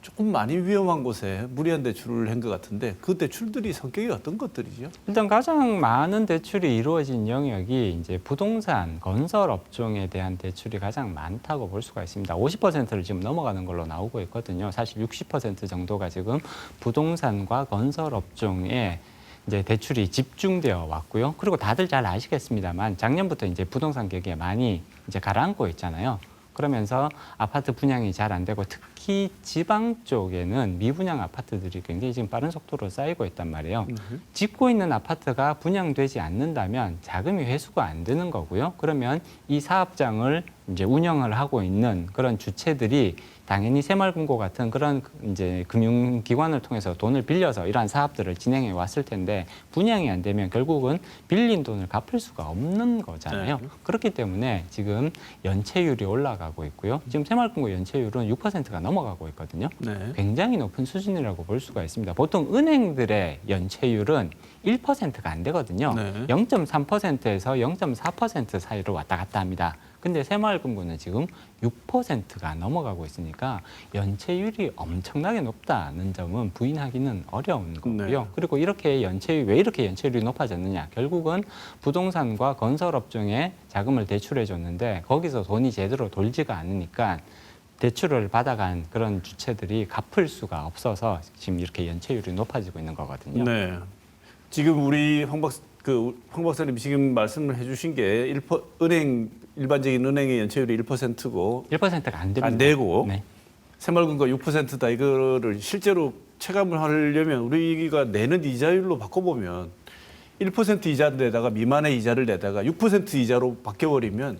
조금 많이 위험한 곳에 무리한 대출을 한 것 같은데 그 대출들이 성격이 어떤 것들이죠? 일단 가장 많은 대출이 이루어진 영역이 이제 부동산, 건설 업종에 대한 대출이 가장 많다고 볼 수가 있습니다. 50%를 지금 넘어가는 걸로 나오고 있거든요. 사실 60% 정도가 지금 부동산과 건설 업종에 이제 대출이 집중되어 왔고요. 그리고 다들 잘 아시겠습니다만 작년부터 이제 부동산 가격이 많이 이제 가라앉고 있잖아요. 그러면서 아파트 분양이 잘 안 되고 특히 지방 쪽에는 미분양 아파트들이 굉장히 지금 빠른 속도로 쌓이고 있단 말이에요. 짓고 있는 아파트가 분양되지 않는다면 자금이 회수가 안 되는 거고요. 그러면 이 사업장을 이제 운영을 하고 있는 그런 주체들이 당연히 새마을금고 같은 그런 이제 금융기관을 통해서 돈을 빌려서 이러한 사업들을 진행해 왔을 텐데 분양이 안 되면 결국은 빌린 돈을 갚을 수가 없는 거잖아요. 네. 그렇기 때문에 지금 연체율이 올라가고 있고요. 지금 새마을금고 연체율은 6%가 넘어가고 있거든요. 네. 굉장히 높은 수준이라고 볼 수가 있습니다. 보통 은행들의 연체율은 1%가 안 되거든요. 네. 0.3%에서 0.4% 사이로 왔다 갔다 합니다. 근데 새마을금고는 지금 6%가 넘어가고 있으니까 연체율이 엄청나게 높다는 점은 부인하기는 어려운 거고요. 네. 그리고 왜 이렇게 연체율이 높아졌느냐? 결국은 부동산과 건설 업종에 자금을 대출해 줬는데 거기서 돈이 제대로 돌지가 않으니까 대출을 받아간 그런 주체들이 갚을 수가 없어서 지금 이렇게 연체율이 높아지고 있는 거거든요. 네. 지금 우리 황 박사님 지금 말씀을 해주신 게 일반적인 은행의 연체율이 1%고 1%가 안 됩니다. 안 되고 네. 새마을금고가 6%다 이거를 실제로 체감을 하려면 우리가 내는 이자율로 바꿔보면 1% 이자를 내다가 미만의 이자를 내다가 6% 이자로 바뀌어버리면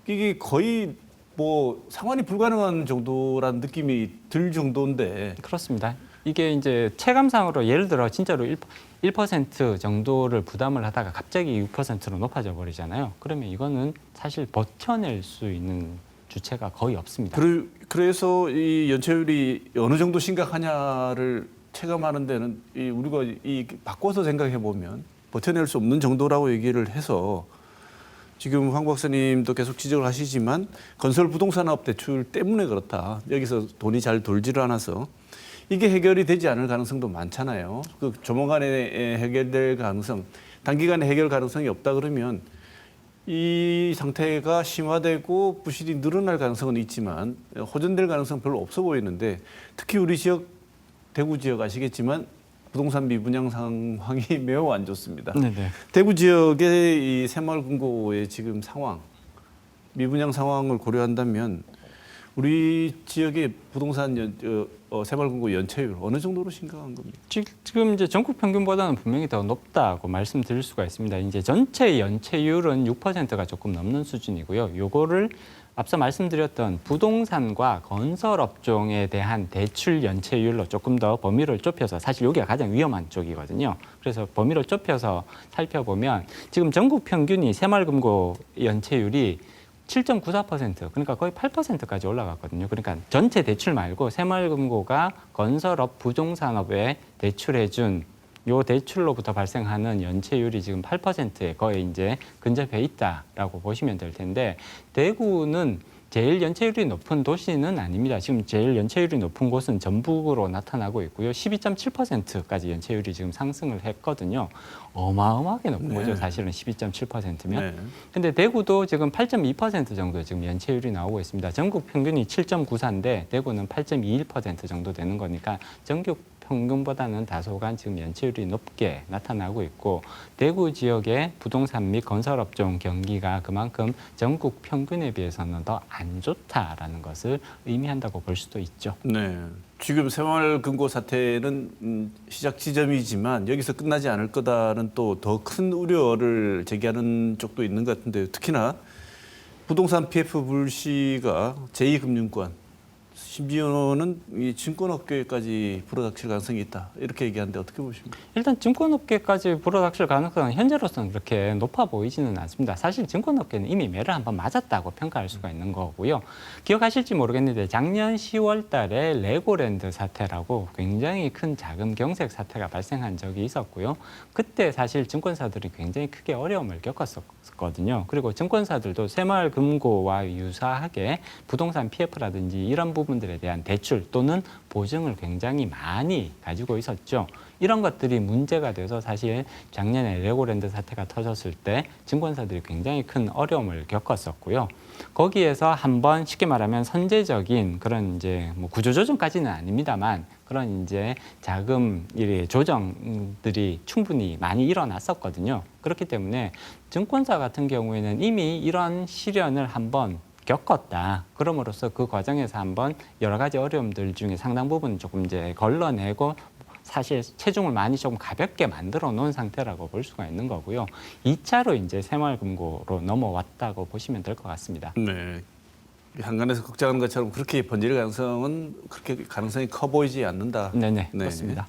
이게 거의 뭐 상환이 불가능한 정도라는 느낌이 들 정도인데 그렇습니다. 이게 이제 체감상으로 예를 들어 진짜로 1% 정도를 부담을 하다가 갑자기 6%로 높아져 버리잖아요. 그러면 이거는 사실 버텨낼 수 있는 주체가 거의 없습니다. 그래서 이 연체율이 어느 정도 심각하냐를 체감하는 데는 우리가 바꿔서 생각해 보면 버텨낼 수 없는 정도라고 얘기를 해서 지금 황 박사님도 계속 지적을 하시지만 건설 부동산업 대출 때문에 그렇다. 여기서 돈이 잘 돌지를 않아서 이게 해결이 되지 않을 가능성도 많잖아요. 그 조만간에 해결될 가능성, 단기간에 해결 가능성이 없다 그러면 이 상태가 심화되고 부실이 늘어날 가능성은 있지만 호전될 가능성은 별로 없어 보이는데 특히 우리 지역, 대구 지역 아시겠지만 부동산 미분양 상황이 매우 안 좋습니다. 네네. 대구 지역의 이 새마을금고의 지금 상황, 미분양 상황을 고려한다면 우리 지역의 부동산 새마을금고 연체율 어느 정도로 심각한 겁니까? 지금 이제 전국 평균보다는 분명히 더 높다고 말씀드릴 수가 있습니다. 이제 전체 연체율은 6%가 조금 넘는 수준이고요. 요거를 앞서 말씀드렸던 부동산과 건설업종에 대한 대출 연체율로 조금 더 범위를 좁혀서 사실 여기가 가장 위험한 쪽이거든요. 그래서 범위를 좁혀서 살펴보면 지금 전국 평균이 새마을금고 연체율이 7.94% 그러니까 거의 8%까지 올라갔거든요. 그러니까 전체 대출 말고 새마을금고가 건설업, 부동산업에 대출해준 요 대출로부터 발생하는 연체율이 지금 8%에 거의 이제 근접해 있다라고 보시면 될 텐데 대구는 제일 연체율이 높은 도시는 아닙니다. 지금 제일 연체율이 높은 곳은 전북으로 나타나고 있고요. 12.7%까지 연체율이 지금 상승을 했거든요. 어마어마하게 높은 거죠. 사실은 12.7%면. 네. 근데 대구도 지금 8.2% 정도 지금 연체율이 나오고 있습니다. 전국 평균이 7.94인데 대구는 8.21% 정도 되는 거니까 전국 평균보다는 다소간 지금 연체율이 높게 나타나고 있고 대구 지역의 부동산 및 건설업종 경기가 그만큼 전국 평균에 비해서는 더 안 좋다라는 것을 의미한다고 볼 수도 있죠. 네. 지금 새마을금고 사태는 시작 지점이지만 여기서 끝나지 않을 거다는 또 더 큰 우려를 제기하는 쪽도 있는 것 같은데요. 특히나 부동산 PF 불씨가 제2금융권 심지어는 이 증권업계까지 불어닥칠 가능성이 있다. 이렇게 얘기하는데 어떻게 보십니까? 일단 증권업계까지 불어닥칠 가능성은 현재로서는 그렇게 높아 보이지는 않습니다. 사실 증권업계는 이미 매를 한번 맞았다고 평가할 수가 있는 거고요. 기억하실지 모르겠는데 작년 10월 달에 레고랜드 사태라고 굉장히 큰 자금 경색 사태가 발생한 적이 있었고요. 그때 사실 증권사들이 굉장히 크게 어려움을 겪었었거든요. 그리고 증권사들도 새마을금고와 유사하게 부동산 PF라든지 이런 부분들에 대한 대출 또는 보증을 굉장히 많이 가지고 있었죠. 이런 것들이 문제가 돼서 사실 작년에 레고랜드 사태가 터졌을 때 증권사들이 굉장히 큰 어려움을 겪었었고요. 거기에서 한번 쉽게 말하면 선제적인 그런 이제 뭐 구조조정까지는 아닙니다만 그런 이제 자금 조정들이 충분히 많이 일어났었거든요. 그렇기 때문에 증권사 같은 경우에는 이미 이런 시련을 한번 겪었다. 그럼으로써 그 과정에서 한번 여러 가지 어려움들 중에 상당 부분 조금 이제 걸러내고 사실 체중을 많이 조금 가볍게 만들어 놓은 상태라고 볼 수가 있는 거고요. 2차로 이제 새마을금고로 넘어왔다고 보시면 될 것 같습니다. 네. 한간에서 걱정하는 것처럼 그렇게 번질 가능성은 그렇게 가능성이 커 보이지 않는다. 네네, 그렇습니다.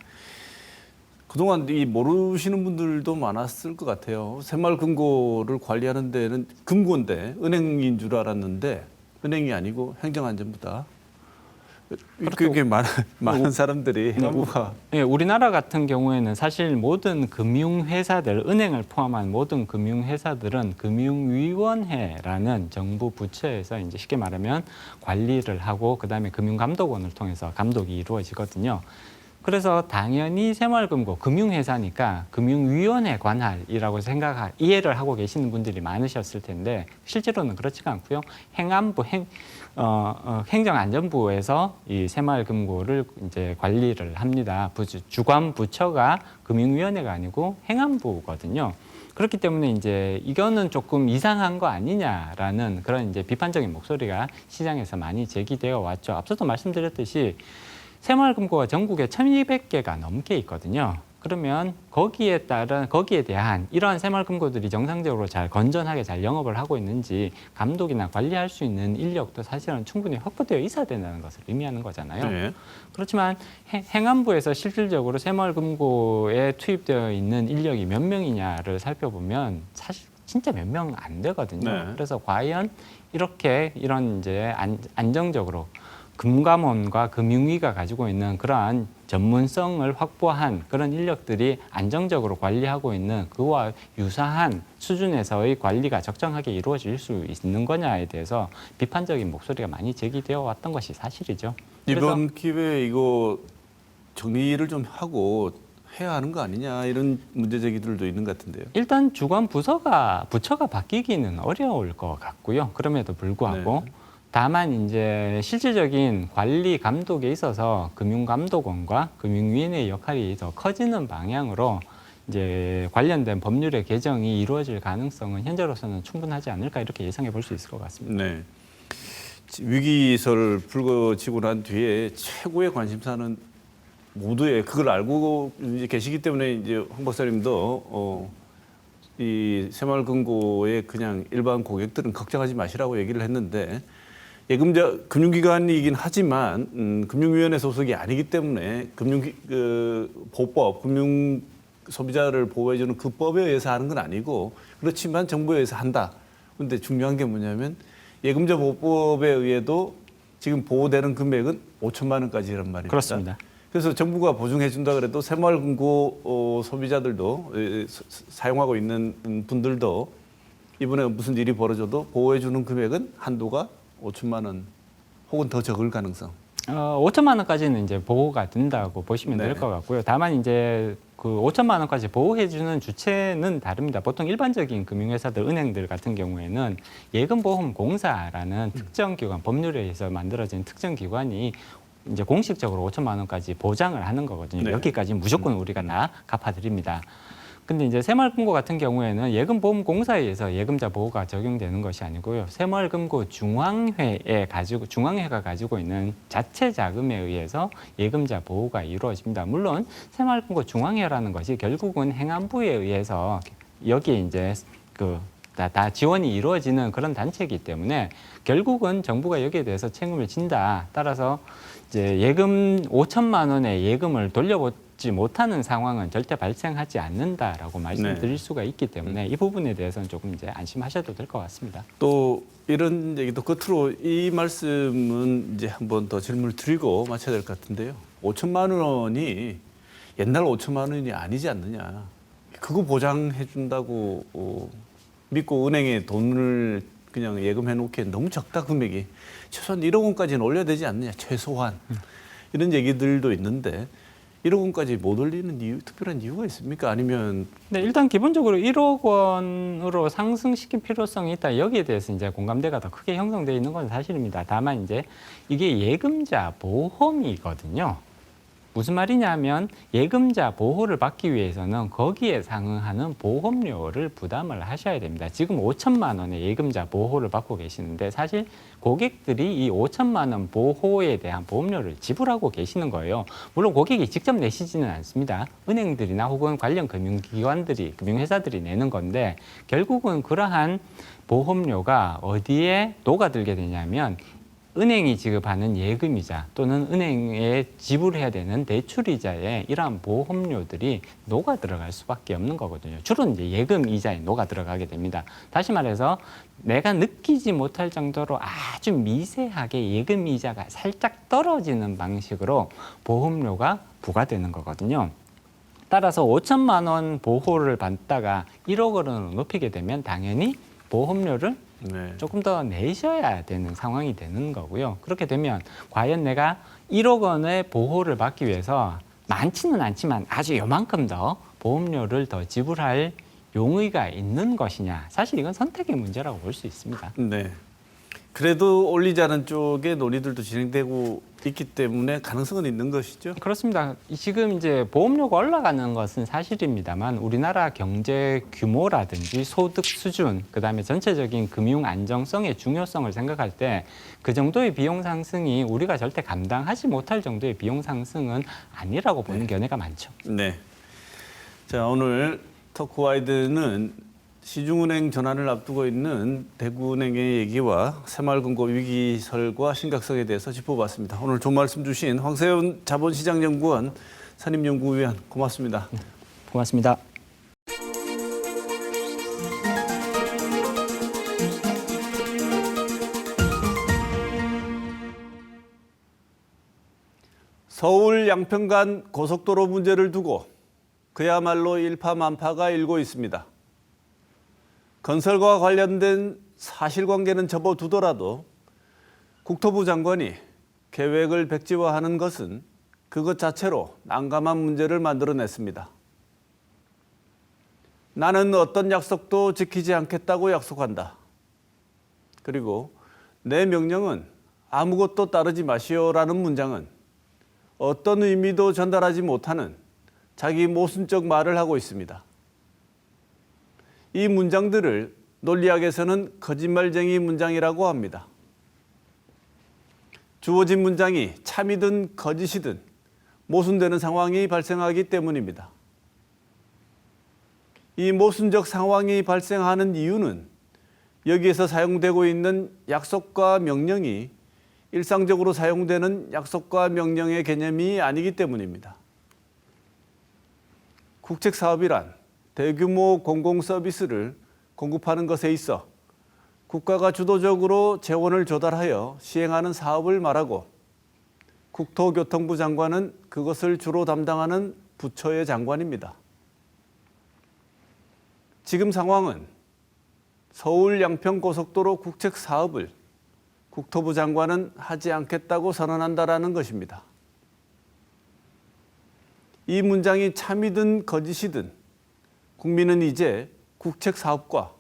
그동안 이 모르시는 분들도 많았을 것 같아요. 새마을금고를 관리하는 데는 금고인데 은행인 줄 알았는데 은행이 아니고 행정안전부다. 그게 많은 사람들이 너무가 네, 우리나라 같은 경우에는 사실 모든 금융회사들, 은행을 포함한 모든 금융회사들은 금융위원회라는 정부 부처에서 이제 쉽게 말하면 관리를 하고 그다음에 금융감독원을 통해서 감독이 이루어지거든요. 그래서 당연히 새마을금고 금융회사니까 금융위원회 관할이라고 이해를 하고 계시는 분들이 많으셨을 텐데 실제로는 그렇지가 않고요. 행정안전부에서 이 새마을금고를 이제 관리를 합니다. 주관 부처가 금융위원회가 아니고 행안부거든요. 그렇기 때문에 이제 이거는 조금 이상한 거 아니냐라는 그런 이제 비판적인 목소리가 시장에서 많이 제기되어 왔죠. 앞서도 말씀드렸듯이 새마을금고가 전국에 1,200개가 넘게 있거든요. 그러면 거기에 대한 이러한 새마을금고들이 정상적으로 잘 건전하게 잘 영업을 하고 있는지 감독이나 관리할 수 있는 인력도 사실은 충분히 확보되어 있어야 된다는 것을 의미하는 거잖아요. 네. 그렇지만 행안부에서 실질적으로 새마을금고에 투입되어 있는 인력이 몇 명이냐를 살펴보면 사실 진짜 몇 명 안 되거든요. 네. 그래서 과연 이런 이제 안정적으로 금감원과 금융위가 가지고 있는 그러한 전문성을 확보한 그런 인력들이 안정적으로 관리하고 있는 그와 유사한 수준에서의 관리가 적정하게 이루어질 수 있는 거냐에 대해서 비판적인 목소리가 많이 제기되어 왔던 것이 사실이죠. 이번 기회에 이거 정리를 좀 하고 해야 하는 거 아니냐 이런 문제 제기들도 있는 것 같은데요. 일단 주관 부처가 바뀌기는 어려울 것 같고요. 그럼에도 불구하고 네. 다만 이제 실질적인 관리 감독에 있어서 금융감독원과 금융위원회의 역할이 더 커지는 방향으로 이제 관련된 법률의 개정이 이루어질 가능성은 현재로서는 충분하지 않을까 이렇게 예상해 볼 수 있을 것 같습니다. 네. 위기설 불거지고 난 뒤에 최고의 관심사는 모두의 그걸 알고 이제 계시기 때문에 이제 황 박사님도 이 새마을금고의 그냥 일반 고객들은 걱정하지 마시라고 얘기를 했는데 예금자 금융기관이긴 하지만 금융위원회 소속이 아니기 때문에 보호법 금융 소비자를 보호해주는 그 법에 의해서 하는 건 아니고 그렇지만 정부에 의해서 한다. 그런데 중요한 게 뭐냐면 예금자 보호법에 의해도 지금 보호되는 금액은 5천만 원까지란 말입니다. 그렇습니다. 그래서 정부가 보증해 준다 그래도 새마을금고 소비자들도 사용하고 있는 분들도 이번에 무슨 일이 벌어져도 보호해 주는 금액은 한도가 5천만 원 혹은 더 적을 가능성. 5천만 원까지는 이제 보호가 된다고 보시면 네. 될 것 같고요. 다만 이제 그 5천만 원까지 보호해주는 주체는 다릅니다. 보통 일반적인 금융회사들, 은행들 같은 경우에는 예금보험공사라는 특정 기관, 법률에 의해서 만들어진 특정 기관이 이제 공식적으로 5천만 원까지 보장을 하는 거거든요. 네. 여기까지 무조건 우리가 다 갚아드립니다. 근데 이제 새마을금고 같은 경우에는 예금보험공사에 의해서 예금자 보호가 적용되는 것이 아니고요. 새마을금고 중앙회가 가지고 있는 자체 자금에 의해서 예금자 보호가 이루어집니다. 물론 새마을금고 중앙회라는 것이 결국은 행안부에 의해서 여기에 이제 다 지원이 이루어지는 그런 단체이기 때문에 결국은 정부가 여기에 대해서 책임을 진다. 따라서 이제 예금 5천만 원의 예금을 돌려받지 못하는 상황은 절대 발생하지 않는다라고 말씀드릴 수가 있기 때문에 이 부분에 대해서는 조금 이제 안심하셔도 될 것 같습니다. 또 이런 얘기도 끝으로 이 말씀은 이제 한번 더 질문을 드리고 마쳐야 될 것 같은데요. 5천만 원이 옛날 5천만 원이 아니지 않느냐. 그거 보장해 준다고 믿고 은행에 돈을 그냥 예금해 놓기엔 너무 적다 금액이. 최소한 1억 원까지는 올려야 되지 않느냐. 최소한. 이런 얘기들도 있는데 1억 원까지 못 올리는 특별한 이유가 있습니까? 아니면 네, 일단 기본적으로 1억 원으로 상승시킨 필요성이 있다. 여기에 대해서 이제 공감대가 더 크게 형성되어 있는 건 사실입니다. 다만 이제 이게 예금자 보험이거든요. 무슨 말이냐면 예금자 보호를 받기 위해서는 거기에 상응하는 보험료를 부담을 하셔야 됩니다. 지금 5천만 원의 예금자 보호를 받고 계시는데 사실 고객들이 이 5천만 원 보호에 대한 보험료를 지불하고 계시는 거예요. 물론 고객이 직접 내시지는 않습니다. 은행들이나 혹은 관련 금융기관들이, 금융회사들이 내는 건데 결국은 그러한 보험료가 어디에 녹아들게 되냐면 은행이 지급하는 예금이자 또는 은행에 지불해야 되는 대출이자에 이러한 보험료들이 녹아 들어갈 수밖에 없는 거거든요. 주로 이제 예금 이자에 녹아 들어가게 됩니다. 다시 말해서 내가 느끼지 못할 정도로 아주 미세하게 예금 이자가 살짝 떨어지는 방식으로 보험료가 부과되는 거거든요. 따라서 5천만 원 보호를 받다가 1억 원으로 높이게 되면 당연히 보험료를 조금 더 내셔야 되는 상황이 되는 거고요. 그렇게 되면 과연 내가 1억 원의 보호를 받기 위해서 많지는 않지만 아주 요만큼 더 보험료를 더 지불할 용의가 있는 것이냐. 사실 이건 선택의 문제라고 볼 수 있습니다. 네. 그래도 올리자는 쪽에 논의들도 진행되고 있기 때문에 가능성은 있는 것이죠. 그렇습니다. 지금 이제 보험료가 올라가는 것은 사실입니다만 우리나라 경제 규모라든지 소득 수준, 그다음에 전체적인 금융 안정성의 중요성을 생각할 때 그 정도의 비용 상승이 우리가 절대 감당하지 못할 정도의 비용 상승은 아니라고 보는 견해가 많죠. 네. 자, 오늘 토크와이드는 시중은행 전환을 앞두고 있는 대구은행의 얘기와 새마을금고 위기설과 심각성에 대해서 짚어봤습니다. 오늘 좋은 말씀 주신 황세훈 자본시장연구원 선임연구위원 고맙습니다. 고맙습니다. 서울 양평 간 고속도로 문제를 두고 그야말로 일파만파가 일고 있습니다. 건설과 관련된 사실관계는 접어두더라도 국토부 장관이 계획을 백지화하는 것은 그것 자체로 난감한 문제를 만들어냈습니다. 나는 어떤 약속도 지키지 않겠다고 약속한다. 그리고 내 명령은 아무것도 따르지 마시오라는 문장은 어떤 의미도 전달하지 못하는 자기 모순적 말을 하고 있습니다. 이 문장들을 논리학에서는 거짓말쟁이 문장이라고 합니다. 주어진 문장이 참이든 거짓이든 모순되는 상황이 발생하기 때문입니다. 이 모순적 상황이 발생하는 이유는 여기에서 사용되고 있는 약속과 명령이 일상적으로 사용되는 약속과 명령의 개념이 아니기 때문입니다. 국책사업이란 대규모 공공서비스를 공급하는 것에 있어 국가가 주도적으로 재원을 조달하여 시행하는 사업을 말하고 국토교통부 장관은 그것을 주로 담당하는 부처의 장관입니다. 지금 상황은 서울 양평 고속도로 국책 사업을 국토부 장관은 하지 않겠다고 선언한다라는 것입니다. 이 문장이 참이든 거짓이든 국민은 이제 국책 사업과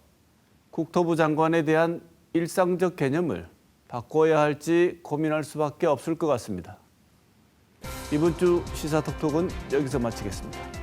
국토부 장관에 대한 일상적 개념을 바꿔야 할지 고민할 수밖에 없을 것 같습니다. 이번 주 시사톡톡은 여기서 마치겠습니다.